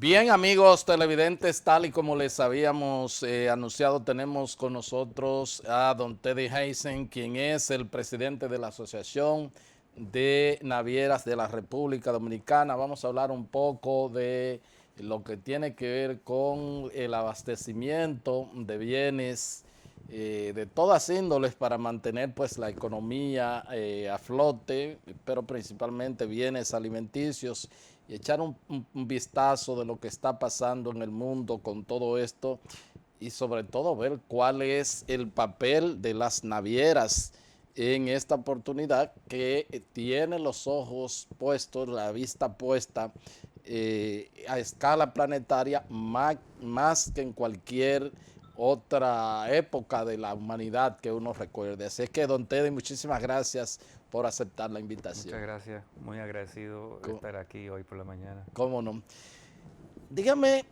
Bien, amigos televidentes, tal y como les habíamos anunciado, tenemos con nosotros a don Teddy Heisen, quien es el presidente de la Asociación de Navieras de la República Dominicana. Vamos a hablar un poco de lo que tiene que ver con el abastecimiento de bienes de todas índoles para mantener pues la economía a flote, pero principalmente bienes alimenticios y echar un vistazo de lo que está pasando en el mundo con todo esto y sobre todo ver cuál es el papel de las navieras en esta oportunidad que tiene los ojos puestos, la vista puesta a escala planetaria más que en cualquier otra época de la humanidad que uno recuerde. Así es que, don Teddy, muchísimas gracias por aceptar la invitación. Muchas gracias, muy agradecido de estar aquí hoy por la mañana. ¿Cómo no? Dígame,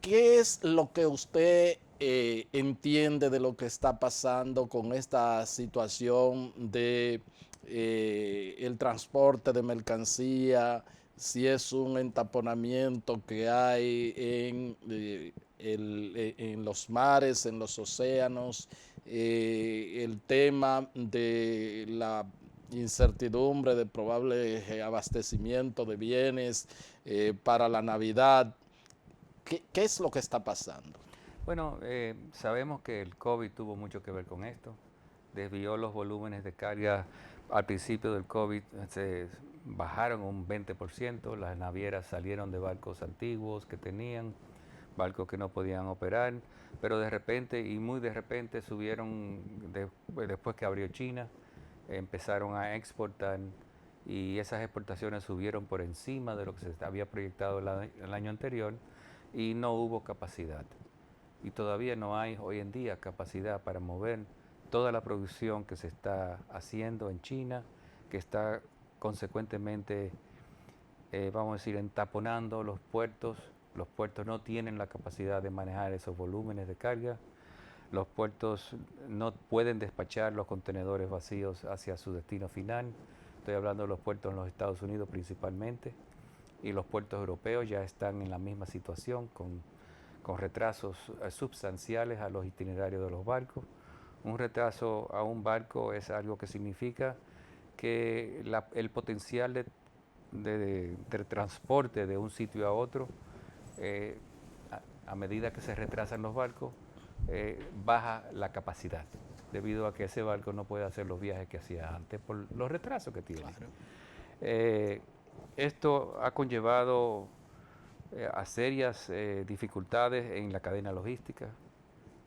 ¿qué es lo que usted entiende de lo que está pasando con esta situación de el transporte de mercancía? Si es un entaponamiento que hay en los mares, en los océanos, el tema de la incertidumbre de probable abastecimiento de bienes para la Navidad. ¿Qué es lo que está pasando? Bueno, sabemos que el COVID tuvo mucho que ver con esto. Desvió los volúmenes de carga al principio del COVID, se bajaron un 20%, las navieras salieron de barcos antiguos que tenían, barcos que no podían operar, pero de repente y muy de repente subieron, después que abrió China, empezaron a exportar y esas exportaciones subieron por encima de lo que se había proyectado el año anterior y no hubo capacidad. Y todavía no hay hoy en día capacidad para mover toda la producción que se está haciendo en China, que está consecuentemente, vamos a decir, entaponando los puertos. Los puertos no tienen la capacidad de manejar esos volúmenes de carga. Los puertos no pueden despachar los contenedores vacíos hacia su destino final. Estoy hablando de los puertos en los Estados Unidos principalmente. Y los puertos europeos ya están en la misma situación con retrasos sustanciales a los itinerarios de los barcos. Un retraso a un barco es algo que significa que el potencial de transporte de un sitio a otro, eh, a medida que se retrasan los barcos, baja la capacidad, debido a que ese barco no puede hacer los viajes que hacía antes por los retrasos que tiene. Claro. Eh, Esto ha conllevado a serias dificultades en la cadena logística.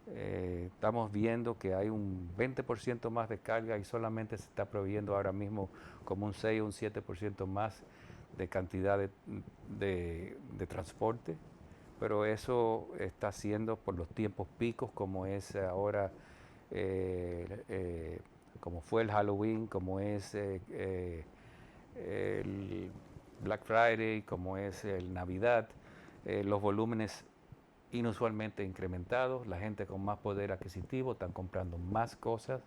Estamos viendo que hay un 20% más de carga y solamente se está proveyendo ahora mismo como un 6 o un 7% más de cantidad de transporte, pero eso está haciendo por los tiempos picos como es ahora, como fue el Halloween, como es el Black Friday, como es el Navidad, los volúmenes inusualmente incrementados, la gente con más poder adquisitivo están comprando más cosas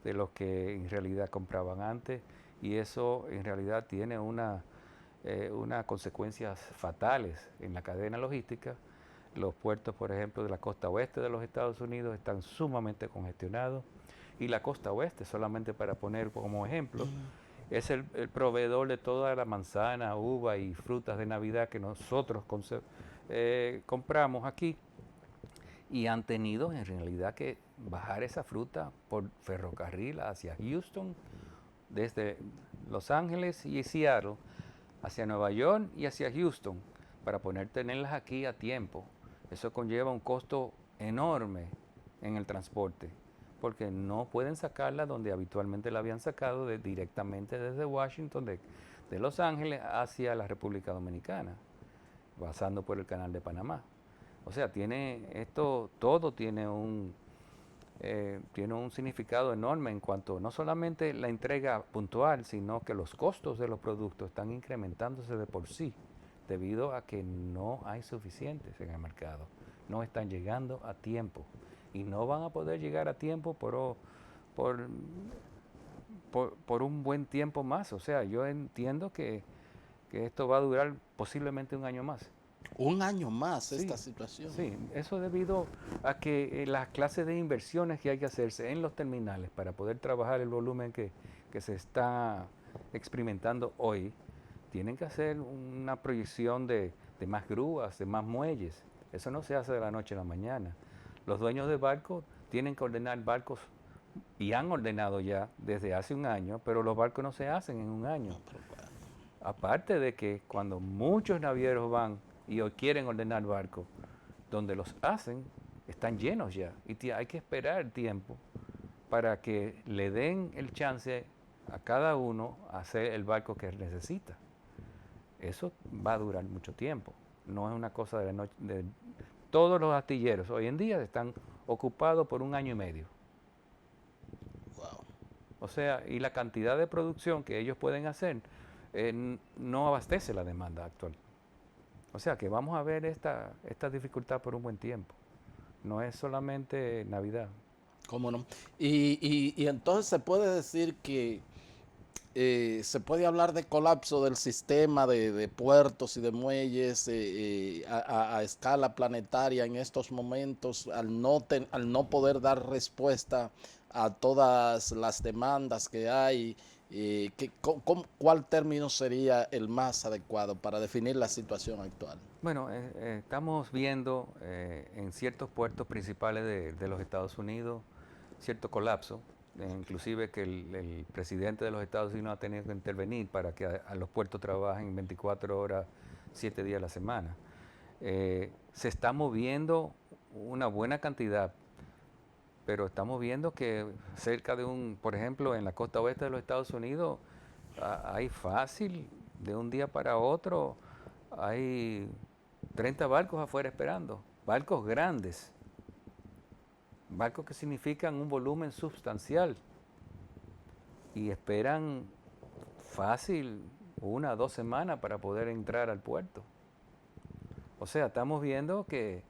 de lo que en realidad compraban antes y eso en realidad tiene unas consecuencias fatales en la cadena logística. Los puertos, por ejemplo, de la costa oeste de los Estados Unidos están sumamente congestionados y la costa oeste, solamente para poner como ejemplo, es el proveedor de toda la manzana, uva y frutas de Navidad que nosotros compramos aquí y han tenido en realidad que bajar esa fruta por ferrocarril hacia Houston, desde Los Ángeles y Seattle, hacia Nueva York y hacia Houston, para poder tenerlas aquí a tiempo. Eso conlleva un costo enorme en el transporte, porque no pueden sacarla donde habitualmente la habían sacado directamente desde Washington, de Los Ángeles hacia la República Dominicana, pasando por el Canal de Panamá. O sea, todo tiene un significado enorme en cuanto no solamente la entrega puntual, sino que los costos de los productos están incrementándose de por sí, debido a que no hay suficientes en el mercado, no están llegando a tiempo y no van a poder llegar a tiempo por, por un buen tiempo más. O sea, yo entiendo que esto va a durar posiblemente un año más. Un año más esta Sí, situación. sí, eso debido a que las clases de inversiones que hay que hacerse en los terminales para poder trabajar el volumen que se está experimentando hoy, tienen que hacer una proyección de más grúas, de más muelles. Eso no se hace de la noche a la mañana. Los dueños de barcos tienen que ordenar barcos y han ordenado ya desde hace un año, pero los barcos no se hacen en un año. No, pero bueno. Aparte de que cuando muchos navieros van y hoy quieren ordenar barcos, donde los hacen están llenos ya y hay que esperar tiempo para que le den el chance a cada uno a hacer el barco que necesita. Eso va a durar mucho tiempo. No es una cosa de la noche. Todos los astilleros hoy en día están ocupados por un año y medio. Wow. O sea, y la cantidad de producción que ellos pueden hacer no abastece la demanda actual. O sea que vamos a ver esta dificultad por un buen tiempo. No es solamente Navidad. ¿Cómo no? Y entonces se puede decir que se puede hablar de colapso del sistema de puertos y de muelles a escala planetaria en estos momentos al no poder dar respuesta a todas las demandas que hay. ¿Cuál término sería el más adecuado para definir la situación actual? Bueno, estamos viendo en ciertos puertos principales de los Estados Unidos cierto colapso, inclusive que el presidente de los Estados Unidos ha tenido que intervenir para que a los puertos trabajen 24 horas, 7 días a la semana. Se está moviendo una buena cantidad, pero estamos viendo que cerca por ejemplo, en la costa oeste de los Estados Unidos, hay fácil, de un día para otro, hay 30 barcos afuera esperando, barcos grandes, barcos que significan un volumen sustancial y esperan fácil 1 o 2 semanas para poder entrar al puerto. O sea, estamos viendo que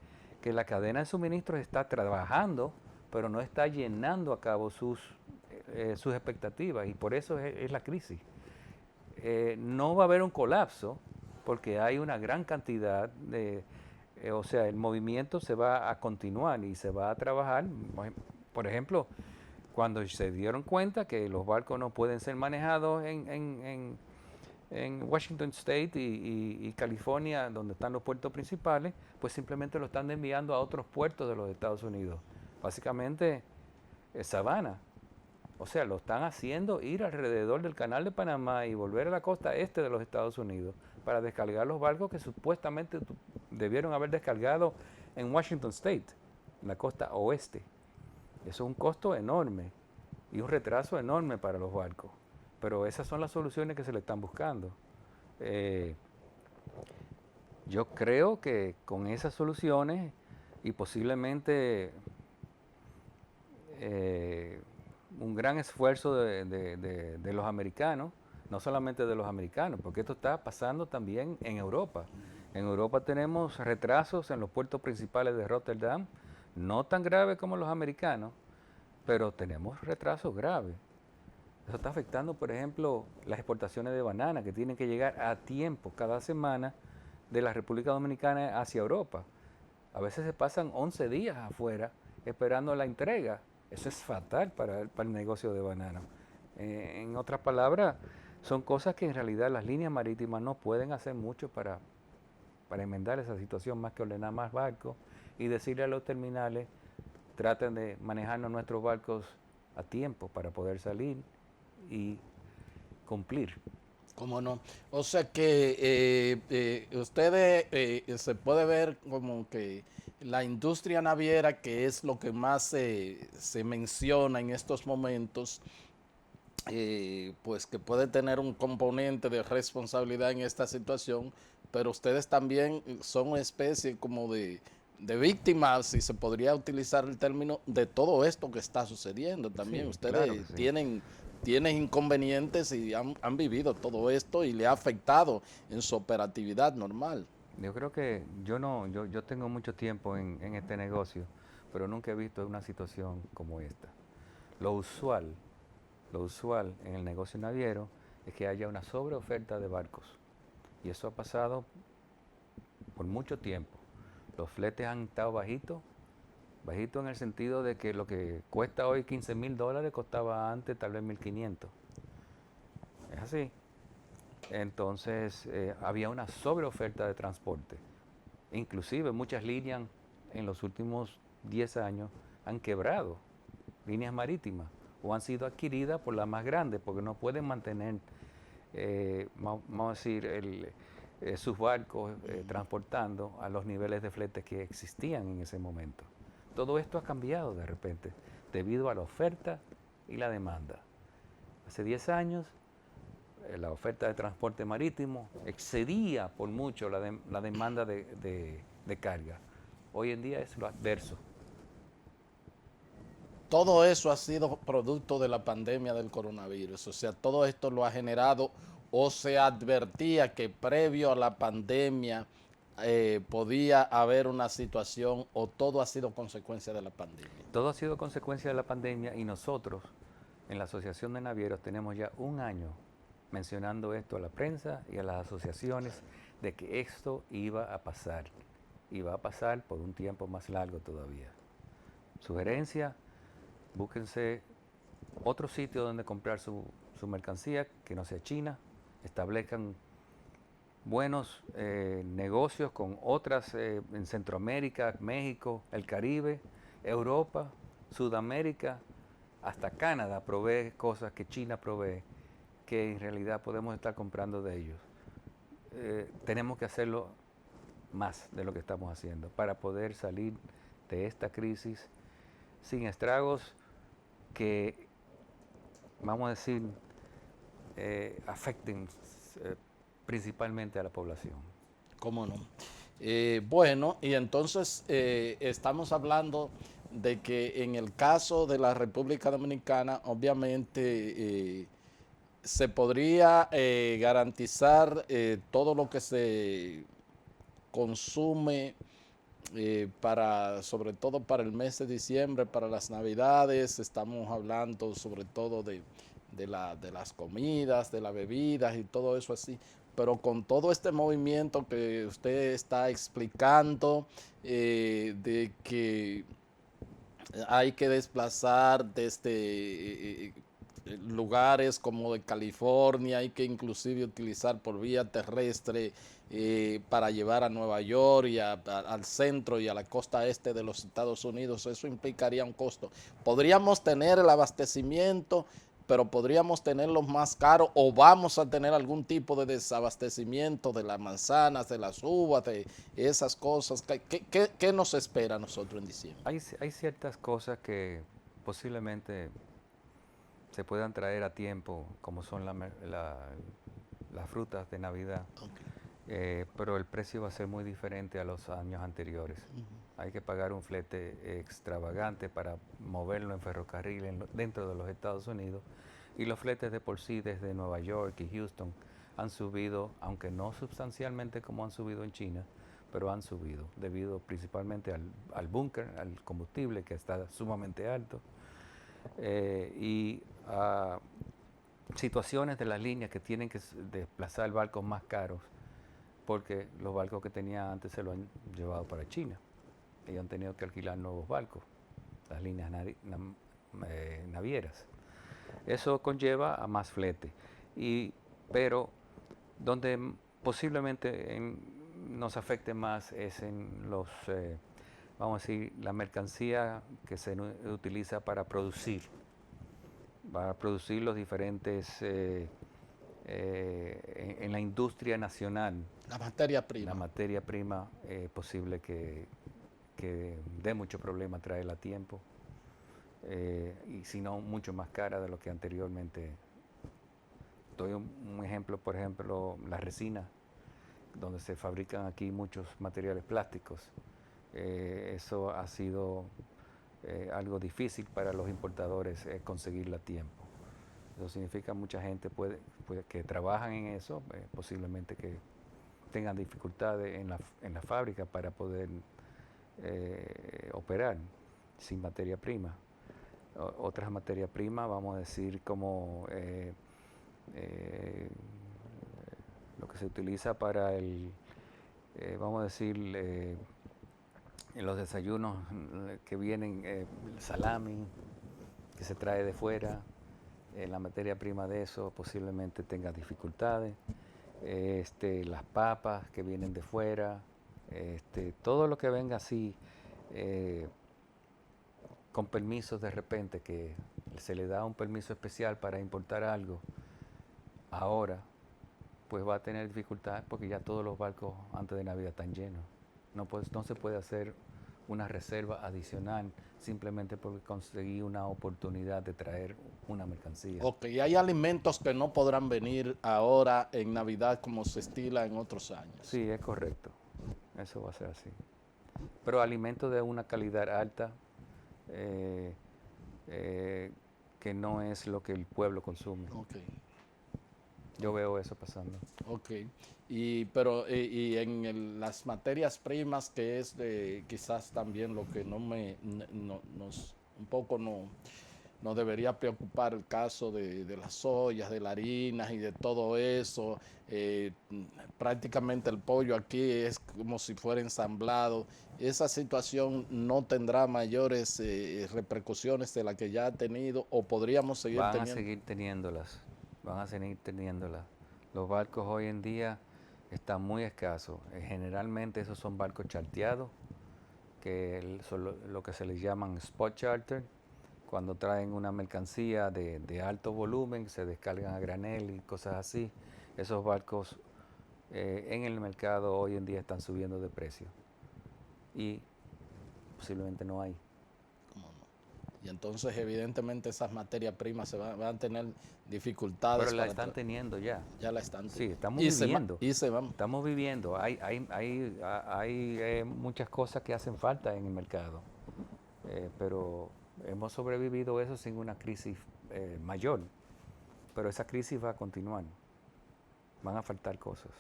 la cadena de suministros está trabajando, pero no está llenando a cabo sus expectativas y por eso es la crisis. No va a haber un colapso porque hay una gran cantidad o sea, el movimiento se va a continuar y se va a trabajar. Por ejemplo, cuando se dieron cuenta que los barcos no pueden ser manejados en Washington State y California, donde están los puertos principales, pues simplemente lo están enviando a otros puertos de los Estados Unidos. Básicamente, Savannah. O sea, lo están haciendo ir alrededor del canal de Panamá y volver a la costa este de los Estados Unidos para descargar los barcos que supuestamente debieron haber descargado en Washington State, en la costa oeste. Eso es un costo enorme y un retraso enorme para los barcos. Pero esas son las soluciones que se le están buscando. Yo creo que con esas soluciones y posiblemente un gran esfuerzo de los americanos, no solamente de los americanos, porque esto está pasando también en Europa. En Europa tenemos retrasos en los puertos principales de Rotterdam, no tan graves como los americanos, pero tenemos retrasos graves. Eso está afectando, por ejemplo, las exportaciones de banana que tienen que llegar a tiempo cada semana de la República Dominicana hacia Europa. A veces se pasan 11 días afuera esperando la entrega. Eso es fatal para el negocio de banano. En otras palabras, son cosas que en realidad las líneas marítimas no pueden hacer mucho para enmendar esa situación, más que ordenar más barcos y decirle a los terminales, traten de manejarnos nuestros barcos a tiempo para poder salir y cumplir. ¿Cómo no? O sea que ustedes se puede ver como que la industria naviera, que es lo que más se menciona en estos momentos, pues que puede tener un componente de responsabilidad en esta situación, pero ustedes también son una especie como de víctimas, si se podría utilizar el término, de todo esto que está sucediendo también. Sí, claro que Ustedes sí. tienen inconvenientes y han vivido todo esto y le ha afectado en su operatividad normal. Yo creo que yo tengo mucho tiempo en este negocio, pero nunca he visto una situación como esta. Lo usual, lo usual en el negocio naviero es que haya una sobreoferta de barcos. Y eso ha pasado por mucho tiempo. Los fletes han estado bajitos en el sentido de que lo que cuesta hoy $15,000 costaba antes tal vez 1,500. Es así. Entonces había una sobreoferta de transporte. Inclusive muchas líneas en los últimos 10 años han quebrado, líneas marítimas, o han sido adquiridas por las más grandes porque no pueden mantener, vamos a decir, sus barcos transportando a los niveles de flete que existían en ese momento. Todo esto ha cambiado de repente debido a la oferta y la demanda. Hace 10 años la oferta de transporte marítimo excedía por mucho la demanda de carga. Hoy en día es lo adverso. Todo eso ha sido producto de la pandemia del coronavirus, o sea, todo esto lo ha generado o se advertía que previo a la pandemia podía haber una situación o todo ha sido consecuencia de la pandemia. Todo ha sido consecuencia de la pandemia y nosotros en la Asociación de Navieros tenemos ya un año mencionando esto a la prensa y a las asociaciones de que esto iba a pasar por un tiempo más largo todavía. Sugerencia, búsquense otro sitio donde comprar su mercancía que no sea China, establezcan buenos negocios con otras en Centroamérica, México, el Caribe, Europa, Sudamérica, hasta Canadá provee cosas que China provee, que en realidad podemos estar comprando de ellos. Tenemos que hacerlo más de lo que estamos haciendo para poder salir de esta crisis sin estragos que, vamos a decir, afecten principalmente a la población. ¿Cómo no? Bueno, y entonces estamos hablando de que en el caso de la República Dominicana, obviamente se podría garantizar todo lo que se consume sobre todo para el mes de diciembre, para las Navidades. Estamos hablando sobre todo de las comidas, de las bebidas y todo eso así. Pero con todo este movimiento que usted está explicando, de que hay que desplazar desde lugares como de California, hay que inclusive utilizar por vía terrestre para llevar a Nueva York y al centro y a la costa este de los Estados Unidos. Eso implicaría un costo. Podríamos tener el abastecimiento, pero podríamos tenerlo más caro, o vamos a tener algún tipo de desabastecimiento de las manzanas, de las uvas, de esas cosas. ¿Qué nos espera a nosotros en diciembre? Hay ciertas cosas que posiblemente se puedan traer a tiempo, como son las frutas de Navidad, pero el precio va a ser muy diferente a los años anteriores. Hay que pagar un flete extravagante para moverlo en ferrocarril dentro de los Estados Unidos, y los fletes de por sí desde Nueva York y Houston han subido, aunque no sustancialmente como han subido en China, pero han subido debido principalmente al búnker, al combustible que está sumamente alto, y a situaciones de las líneas que tienen que desplazar barcos más caros porque los barcos que tenían antes se lo han llevado para China. Ellos han tenido que alquilar nuevos barcos, las líneas navieras. Eso conlleva a más flete, pero donde posiblemente nos afecte más es en los, vamos a decir, la mercancía que se utiliza para producir los diferentes, en la industria nacional. La materia prima. La materia prima posible que dé mucho problema traerla a tiempo, y si no, mucho más cara de lo que anteriormente. Doy un ejemplo, por ejemplo, la resina, donde se fabrican aquí muchos materiales plásticos. Eso ha sido algo difícil para los importadores conseguirla a tiempo. Eso significa mucha gente que trabajan en eso, posiblemente que tengan dificultades en la fábrica para poder operar sin materia prima. Otras materias primas, vamos a decir, como lo que se utiliza para vamos a decir, en los desayunos que vienen, el salami que se trae de fuera, la materia prima de eso posiblemente tenga dificultades, las papas que vienen de fuera, todo lo que venga así, con permisos de repente, que se le da un permiso especial para importar algo, ahora pues va a tener dificultades porque ya todos los barcos antes de Navidad están llenos. No se puede hacer una reserva adicional simplemente porque conseguí una oportunidad de traer una mercancía. Ok, hay alimentos que no podrán venir ahora en Navidad como se estila en otros años. Sí, es correcto. Eso va a ser así. Pero alimentos de una calidad alta, que no es lo que el pueblo consume. Ok. Yo veo eso pasando. Ok, y en las materias primas, que es quizás también lo que un poco nos debería preocupar el caso de las soyas, de la harina y de todo eso. Prácticamente el pollo aquí es como si fuera ensamblado. ¿Esa situación no tendrá mayores repercusiones de las que ya ha tenido o podríamos seguir Van a teniendo? seguir teniéndolas. Van a seguir teniéndolas. Los barcos hoy en día están muy escasos. Generalmente esos son barcos charteados, que son lo que se les llaman spot charter. Cuando traen una mercancía de alto volumen, se descargan a granel y cosas así. Esos barcos en el mercado hoy en día están subiendo de precio. Y posiblemente no hay. Y entonces evidentemente esas materias primas van a tener dificultades. Pero la están teniendo ya. Ya la están teniendo. Sí, estamos viviendo. Se van. Estamos viviendo. Hay muchas cosas que hacen falta en el mercado. Pero hemos sobrevivido eso sin una crisis mayor. Pero esa crisis va a continuar. Van a faltar cosas.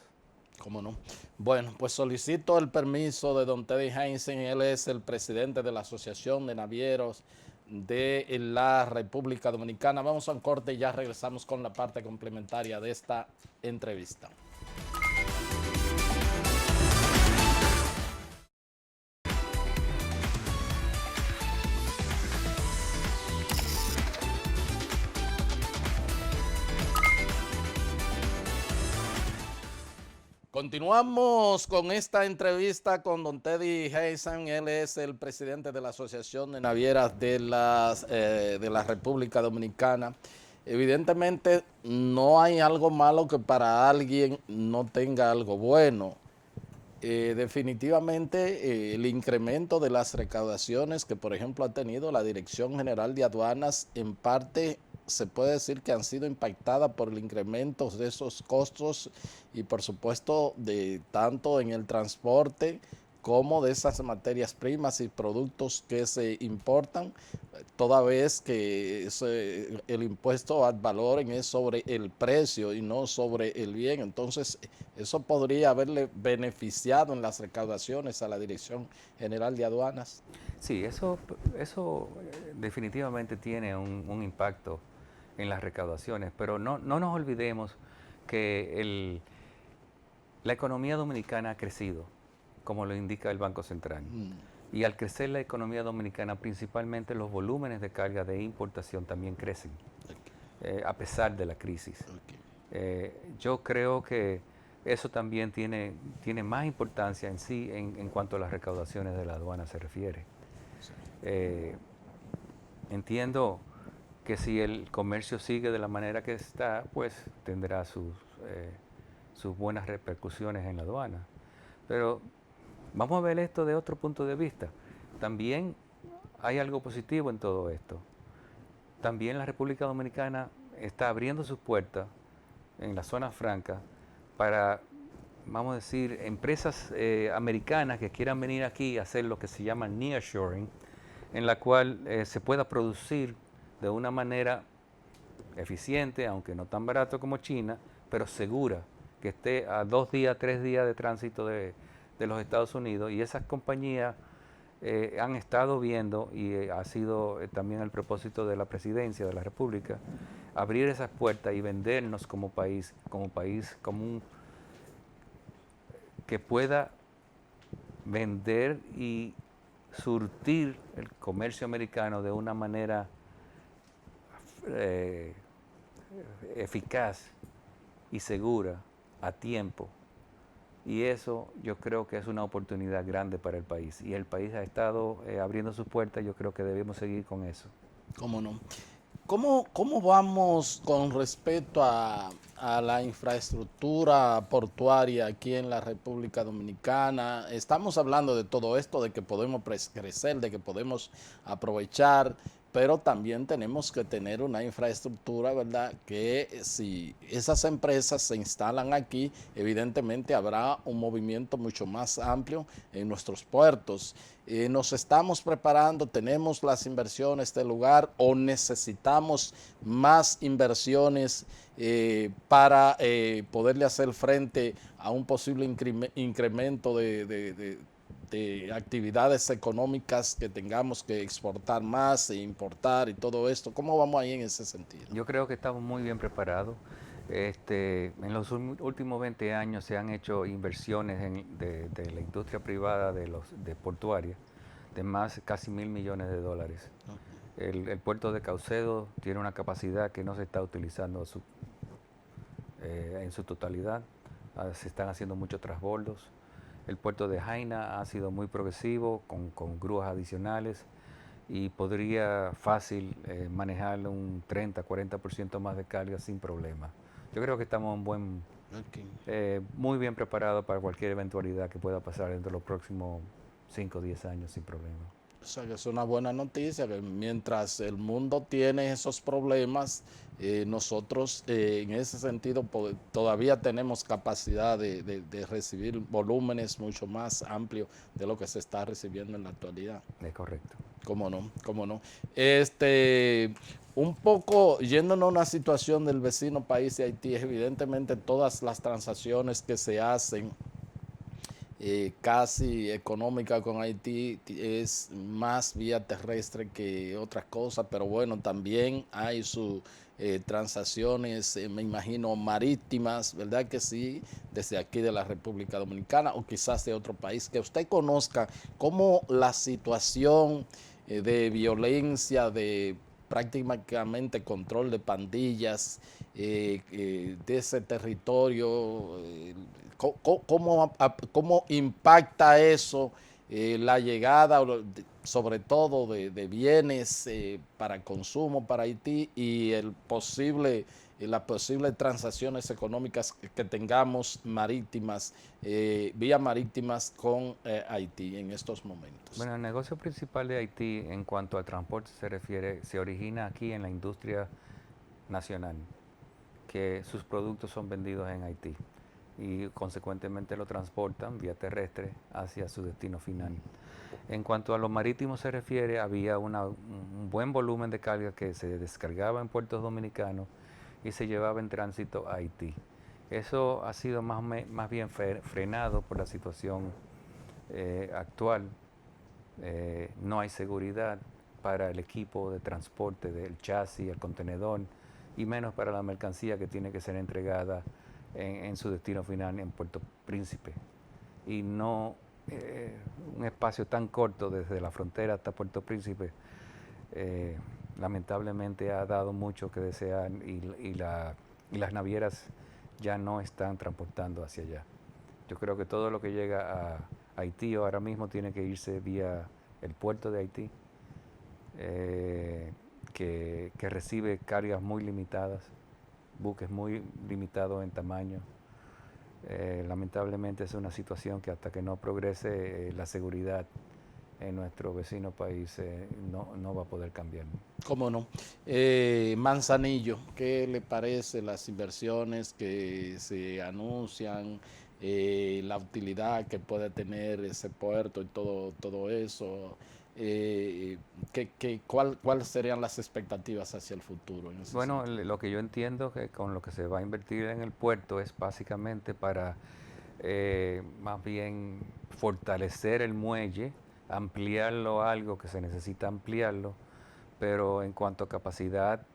¿Cómo no? Bueno, pues solicito el permiso de don Teddy Heinzen. Él es el presidente de la Asociación de Navieros de la República Dominicana. Vamos a un corte y ya regresamos con la parte complementaria de esta entrevista. Continuamos con esta entrevista con don Teddy Heinzen. Él es el presidente de la Asociación de Navieras de la República Dominicana. Evidentemente no hay algo malo que para alguien no tenga algo bueno. Definitivamente el incremento de las recaudaciones que por ejemplo ha tenido la Dirección General de Aduanas en parte se puede decir que han sido impactadas por el incremento de esos costos y por supuesto de tanto en el transporte como de esas materias primas y productos que se importan, toda vez que el impuesto ad valorem es sobre el precio y no sobre el bien. Entonces, eso podría haberle beneficiado en las recaudaciones a la Dirección General de Aduanas. Sí, eso definitivamente tiene un impacto en las recaudaciones, pero no nos olvidemos que la economía dominicana ha crecido, como lo indica el Banco Central. Y al crecer la economía dominicana, principalmente los volúmenes de carga de importación también crecen, a pesar de la crisis. Yo creo que eso también tiene más importancia en sí en cuanto a las recaudaciones de la aduana se refiere. Entiendo que si el comercio sigue de la manera que está, pues tendrá sus buenas repercusiones en la aduana. Pero vamos a ver esto de otro punto de vista. También hay algo positivo en todo esto. También la República Dominicana está abriendo sus puertas en la zona franca para, vamos a decir, empresas americanas que quieran venir aquí a hacer lo que se llama nearshoring, en la cual se pueda producir de una manera eficiente, aunque no tan barato como China, pero segura, que esté a 2 días, 3 días de tránsito de los Estados Unidos. Y esas compañías han estado viendo, y ha sido también el propósito de la presidencia de la República, abrir esas puertas y vendernos como país común que pueda vender y surtir el comercio americano de una manera eh, eficaz y segura a tiempo. Y eso yo creo que es una oportunidad grande para el país. Y el país ha estado abriendo sus puertas, yo creo que debemos seguir con eso. ¿Cómo no? ¿Cómo vamos con respecto a la infraestructura portuaria aquí en la República Dominicana? Estamos hablando de todo esto, de que podemos crecer, de que podemos aprovechar, pero también tenemos que tener una infraestructura, ¿verdad? Que si esas empresas se instalan aquí, evidentemente habrá un movimiento mucho más amplio en nuestros puertos. Nos estamos preparando, tenemos las inversiones del lugar o necesitamos más inversiones para poderle hacer frente a un posible incremento de actividades económicas que tengamos que exportar más e importar y todo esto. ¿Cómo vamos ahí en ese sentido? Yo creo que estamos muy bien preparados. En los últimos 20 años se han hecho inversiones de la industria privada de portuaria de más casi $1.000 millones. El puerto de Caucedo tiene una capacidad que no se está utilizando en su totalidad. Se están haciendo muchos transbordos. El puerto de Jaina ha sido muy progresivo con grúas adicionales y podría fácil manejar un 30-40% más de carga sin problema. Yo creo que estamos muy bien preparados para cualquier eventualidad que pueda pasar dentro de los próximos 5 o 10 años sin problema. O sea, que es una buena noticia, que mientras el mundo tiene esos problemas, nosotros en ese sentido todavía tenemos capacidad de recibir volúmenes mucho más amplios de lo que se está recibiendo en la actualidad. Es correcto. ¿Cómo no? ¿Cómo no? Un poco yéndonos a una situación del vecino país de Haití, evidentemente todas las transacciones que se hacen casi económica con Haití es más vía terrestre que otras cosas, pero bueno, también hay sus transacciones, me imagino, marítimas, ¿verdad que sí? Desde aquí de la República Dominicana o quizás de otro país, que usted conozca cómo la situación de violencia, de prácticamente control de pandillas de ese territorio, cómo impacta eso la llegada, sobre todo de bienes para consumo para Haití y las posibles transacciones económicas que tengamos marítimas, vías marítimas con Haití en estos momentos. Bueno, el negocio principal de Haití en cuanto al transporte se refiere, se origina aquí en la industria nacional, que sus productos son vendidos en Haití y consecuentemente lo transportan vía terrestre hacia su destino final. En cuanto a lo marítimo se refiere, había un buen volumen de carga que se descargaba en puertos dominicanos y se llevaba en tránsito a Haití. Eso ha sido más bien frenado por la situación actual. No hay seguridad para el equipo de transporte del chasis, el contenedor, y menos para la mercancía que tiene que ser entregada en su destino final en Puerto Príncipe. Y no un espacio tan corto desde la frontera hasta Puerto Príncipe, lamentablemente ha dado mucho que desear y las navieras ya no están transportando hacia allá. Yo creo que todo lo que llega a Haití ahora mismo tiene que irse vía el puerto de Haití, que recibe cargas muy limitadas, buques muy limitados en tamaño. Lamentablemente es una situación que hasta que no progrese la seguridad en nuestro vecino país no va a poder cambiar. ¿Cómo no? Manzanillo, ¿qué le parece las inversiones que se anuncian, la utilidad que puede tener ese puerto y todo eso? ¿Cuáles serían las expectativas hacia el futuro? En ese Bueno, sentido? lo que yo entiendo que con lo que se va a invertir en el puerto es básicamente para más bien fortalecer el muelle, ampliarlo algo que se necesita ampliarlo, pero en cuanto a capacidad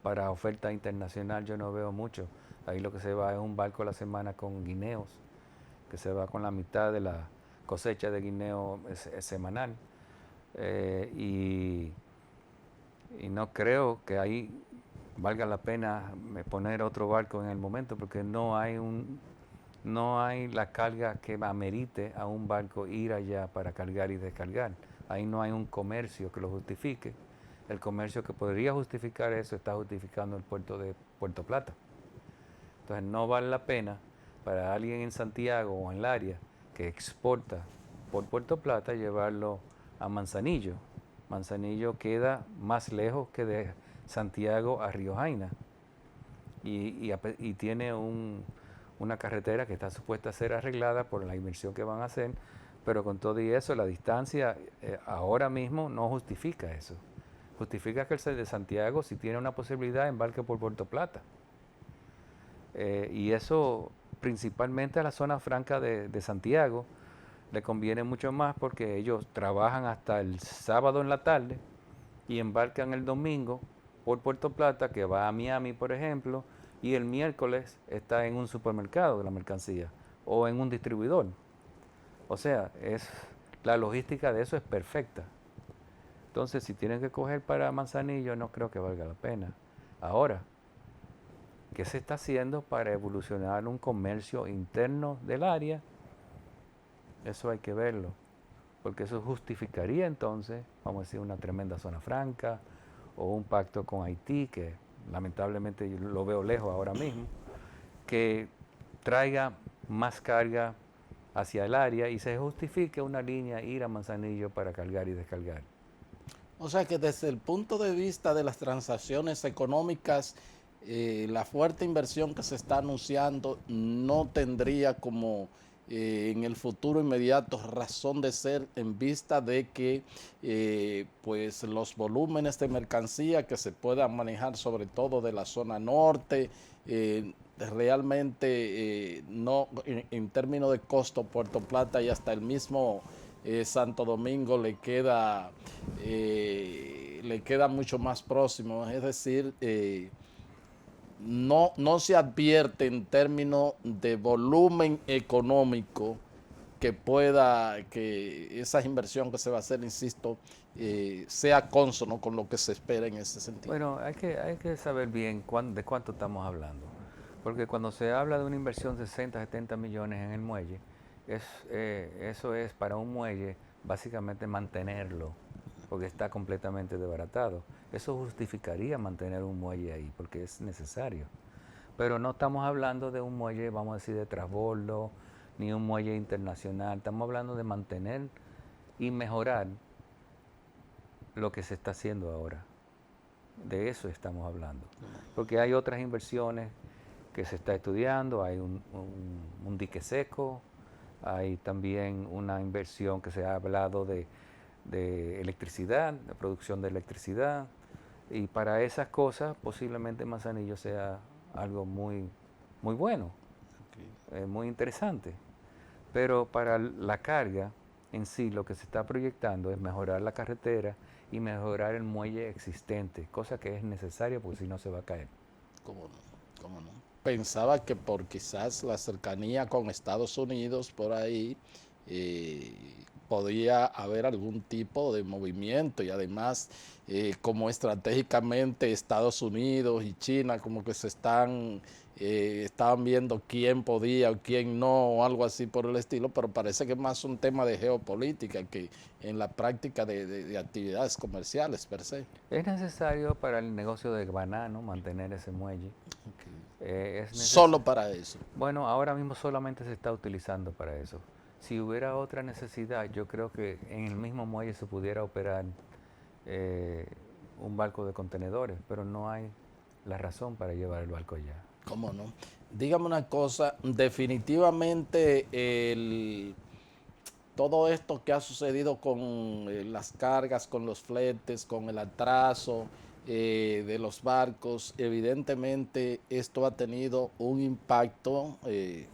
para oferta internacional yo no veo mucho. Ahí lo que se va es un barco a la semana con guineos, que se va con la mitad cosecha de guineo es semanal. Y no creo que ahí valga la pena poner otro barco en el momento, porque no hay la carga que amerite a un barco ir allá para cargar y descargar. Ahí no hay un comercio que lo justifique. El comercio que podría justificar eso está justificando el puerto de Puerto Plata. Entonces no vale la pena para alguien en Santiago o en el área que exporta por Puerto Plata llevarlo a Manzanillo. Manzanillo queda más lejos que de Santiago a Río Jaina y tiene una carretera que está supuesta a ser arreglada por la inversión que van a hacer, pero con todo y eso la distancia ahora mismo no justifica eso. Justifica que el de Santiago, si tiene una posibilidad, embarque por Puerto Plata. Y eso principalmente a la zona franca de Santiago le conviene mucho más porque ellos trabajan hasta el sábado en la tarde y embarcan el domingo por Puerto Plata, que va a Miami, por ejemplo, y el miércoles está en un supermercado de la mercancía o en un distribuidor. O sea, la logística de eso es perfecta. Entonces, si tienen que coger para Manzanillo, no creo que valga la pena. Ahora, ¿qué se está haciendo para evolucionar un comercio interno del área? Eso hay que verlo, porque eso justificaría entonces, vamos a decir, una tremenda zona franca o un pacto con Haití, que lamentablemente yo lo veo lejos ahora mismo, que traiga más carga hacia el área y se justifique una línea ir a Manzanillo para cargar y descargar. O sea que desde el punto de vista de las transacciones económicas, la fuerte inversión que se está anunciando no tendría como en el futuro inmediato razón de ser en vista de que pues los volúmenes de mercancía que se puedan manejar sobre todo de la zona norte, realmente no en términos de costo Puerto Plata y hasta el mismo Santo Domingo le queda mucho más próximo, es decir, no se advierte en términos de volumen económico que esa inversión que se va a hacer, insisto, sea cónsono con lo que se espera en ese sentido. Bueno, hay que saber bien de cuánto estamos hablando, porque cuando se habla de una inversión de 60, 70 millones en el muelle, eso es para un muelle básicamente mantenerlo, porque está completamente desbaratado. Eso justificaría mantener un muelle ahí, porque es necesario. Pero no estamos hablando de un muelle, vamos a decir, de transbordo, ni un muelle internacional. Estamos hablando de mantener y mejorar lo que se está haciendo ahora. De eso estamos hablando. Porque hay otras inversiones que se está estudiando, hay un dique seco, hay también una inversión que se ha hablado de electricidad, de producción de electricidad, y para esas cosas posiblemente Manzanillo sea algo muy, muy bueno, muy interesante. Pero para la carga en sí lo que se está proyectando es mejorar la carretera y mejorar el muelle existente, cosa que es necesaria porque si no se va a caer. ¿Cómo no? ¿Cómo no? Pensaba que por quizás la cercanía con Estados Unidos por ahí eh, podía haber algún tipo de movimiento y además como estratégicamente Estados Unidos y China como que estaban viendo quién podía o quién no o algo así por el estilo, pero parece que es más un tema de geopolítica que en la práctica de actividades comerciales per se. Es necesario para el negocio de banano mantener ese muelle. Solo para eso. Bueno, ahora mismo solamente se está utilizando para eso. Si hubiera otra necesidad, yo creo que en el mismo muelle se pudiera operar un barco de contenedores, pero no hay la razón para llevar el barco allá. ¿Cómo no? Dígame una cosa, definitivamente todo esto que ha sucedido con las cargas, con los fletes, con el atraso de los barcos, evidentemente esto ha tenido un impacto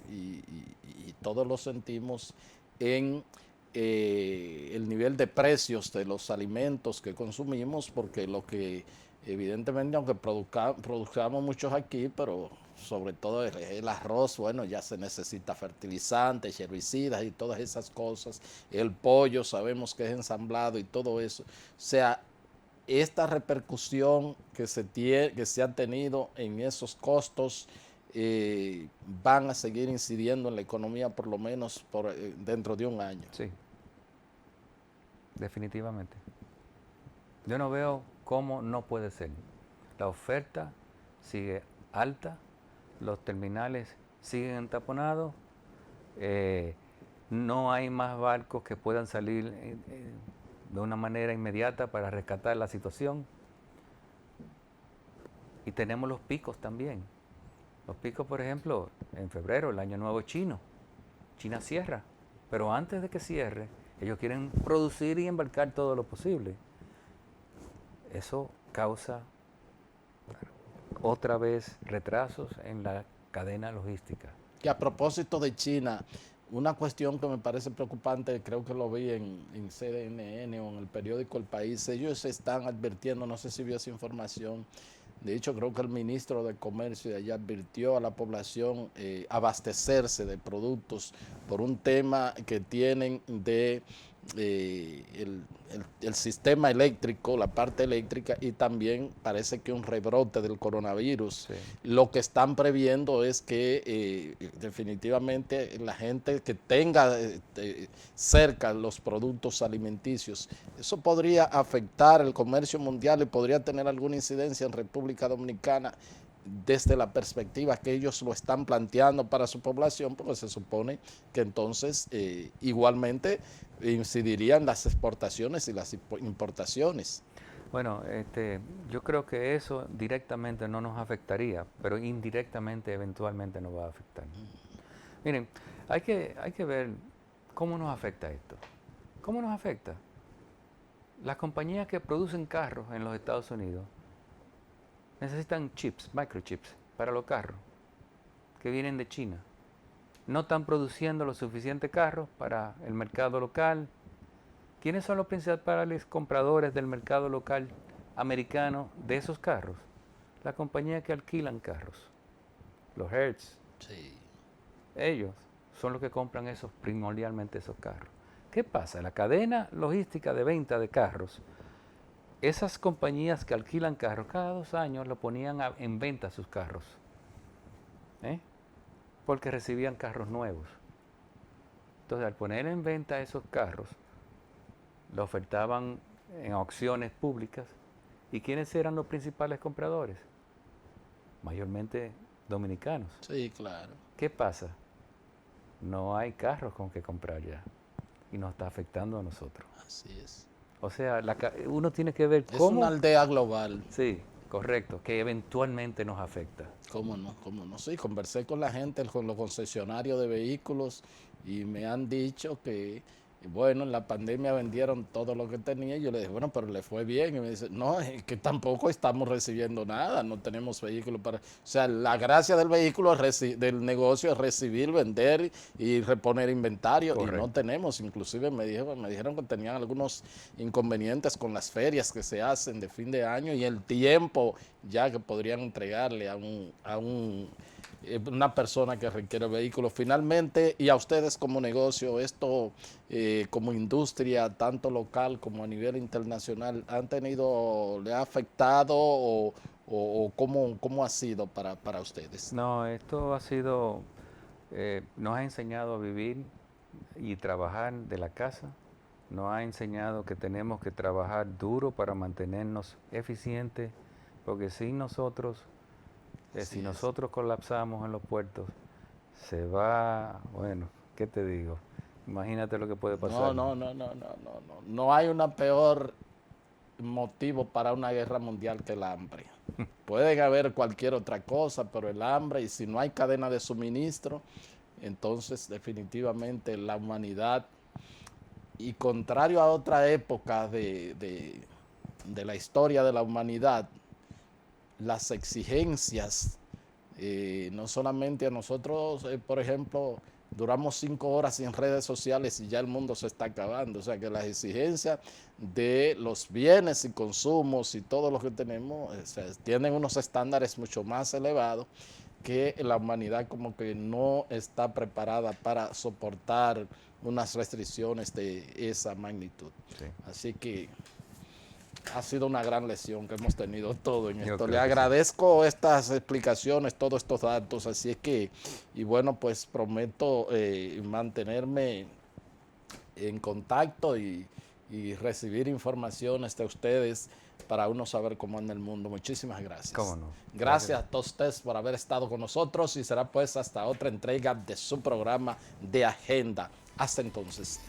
y todos lo sentimos en el nivel de precios de los alimentos que consumimos, porque lo que evidentemente, aunque produzcamos muchos aquí, pero sobre todo el arroz, bueno, ya se necesita fertilizantes, herbicidas y todas esas cosas. El pollo sabemos que es ensamblado y todo eso. O sea, esta repercusión que se ha tenido en esos costos van a seguir incidiendo en la economía por lo menos dentro de un año. Sí, definitivamente. Yo no veo cómo no puede ser. La oferta sigue alta, los terminales siguen entaponados, no hay más barcos que puedan salir de una manera inmediata para rescatar la situación. Y tenemos los picos también. Los picos, por ejemplo, en febrero, el Año Nuevo chino. China cierra, pero antes de que cierre, ellos quieren producir y embarcar todo lo posible. Eso causa otra vez retrasos en la cadena logística. Que a propósito de China, una cuestión que me parece preocupante, creo que lo vi en CNN o en el periódico El País, ellos están advirtiendo, no sé si vio esa información, de hecho creo que el ministro de Comercio de allá advirtió a la población abastecerse de productos por un tema que tienen de el sistema eléctrico, la parte eléctrica, y también parece que un rebrote del coronavirus. Sí. Lo que están previendo es que definitivamente la gente que tenga cerca los productos alimenticios, eso podría afectar el comercio mundial y podría tener alguna incidencia en República Dominicana desde la perspectiva que ellos lo están planteando para su población, porque se supone que entonces igualmente incidirían las exportaciones y las importaciones. Bueno, yo creo que eso directamente no nos afectaría, pero indirectamente eventualmente nos va a afectar. Miren, hay que ver cómo nos afecta esto. ¿Cómo nos afecta? Las compañías que producen carros en los Estados Unidos necesitan chips, microchips, para los carros que vienen de China. No están produciendo los suficientes carros para el mercado local. ¿Quiénes son los principales compradores del mercado local americano de esos carros? Las compañías que alquilan carros, los Hertz. Sí. Ellos son los que compran primordialmente esos carros. ¿Qué pasa? La cadena logística de venta de carros, esas compañías que alquilan carros, cada 2 años lo ponían en venta sus carros, porque recibían carros nuevos. Entonces, al poner en venta esos carros, lo ofertaban en aucciones públicas. ¿Y quiénes eran los principales compradores? Mayormente dominicanos. Sí, claro. ¿Qué pasa? No hay carros con que comprar ya. Y nos está afectando a nosotros. Así es. O sea, uno tiene que ver Es cómo... una aldea global. Sí, correcto, que eventualmente nos afecta. ¿Cómo no? ¿Cómo no? Sí, conversé con la gente, con los concesionarios de vehículos y me han dicho que, bueno, en la pandemia vendieron todo lo que tenía. Y yo le dije, bueno, pero le fue bien. Y me dice, no, es que tampoco estamos recibiendo nada, no tenemos vehículos para... O sea, la gracia del vehículo, del negocio es recibir, vender y reponer inventario. Correcto. Y no tenemos, inclusive me dijeron que tenían algunos inconvenientes con las ferias que se hacen de fin de año y el tiempo ya que podrían entregarle a una persona que requiere vehículos. Finalmente, y a ustedes como negocio, esto como industria, tanto local como a nivel internacional, ¿le ha afectado o cómo ha sido para ustedes? No, esto ha sido, nos ha enseñado a vivir y trabajar de la casa, nos ha enseñado que tenemos que trabajar duro para mantenernos eficientes, porque sin nosotros... si nosotros colapsamos en los puertos, se va, bueno, ¿qué te digo? Imagínate lo que puede pasar. No hay una peor motivo para una guerra mundial que el hambre. Pueden haber cualquier otra cosa, pero el hambre, y si no hay cadena de suministro, entonces definitivamente la humanidad, y contrario a otra época de la historia de la humanidad, las exigencias, no solamente a nosotros, por ejemplo, duramos 5 horas sin redes sociales y ya el mundo se está acabando. O sea que las exigencias de los bienes y consumos y todo lo que tenemos, tienen unos estándares mucho más elevados. que la humanidad como que no está preparada para soportar unas restricciones de esa magnitud. Sí. Así que ha sido una gran lección que hemos tenido todo en Yo esto. Le creo que sí. agradezco estas explicaciones, todos estos datos, así es que, y bueno, pues prometo mantenerme en contacto y recibir informaciones de ustedes para uno saber cómo anda el mundo. Muchísimas gracias. ¿Cómo no? Gracias a todos ustedes por haber estado con nosotros y será pues hasta otra entrega de su programa de Agenda. Hasta entonces.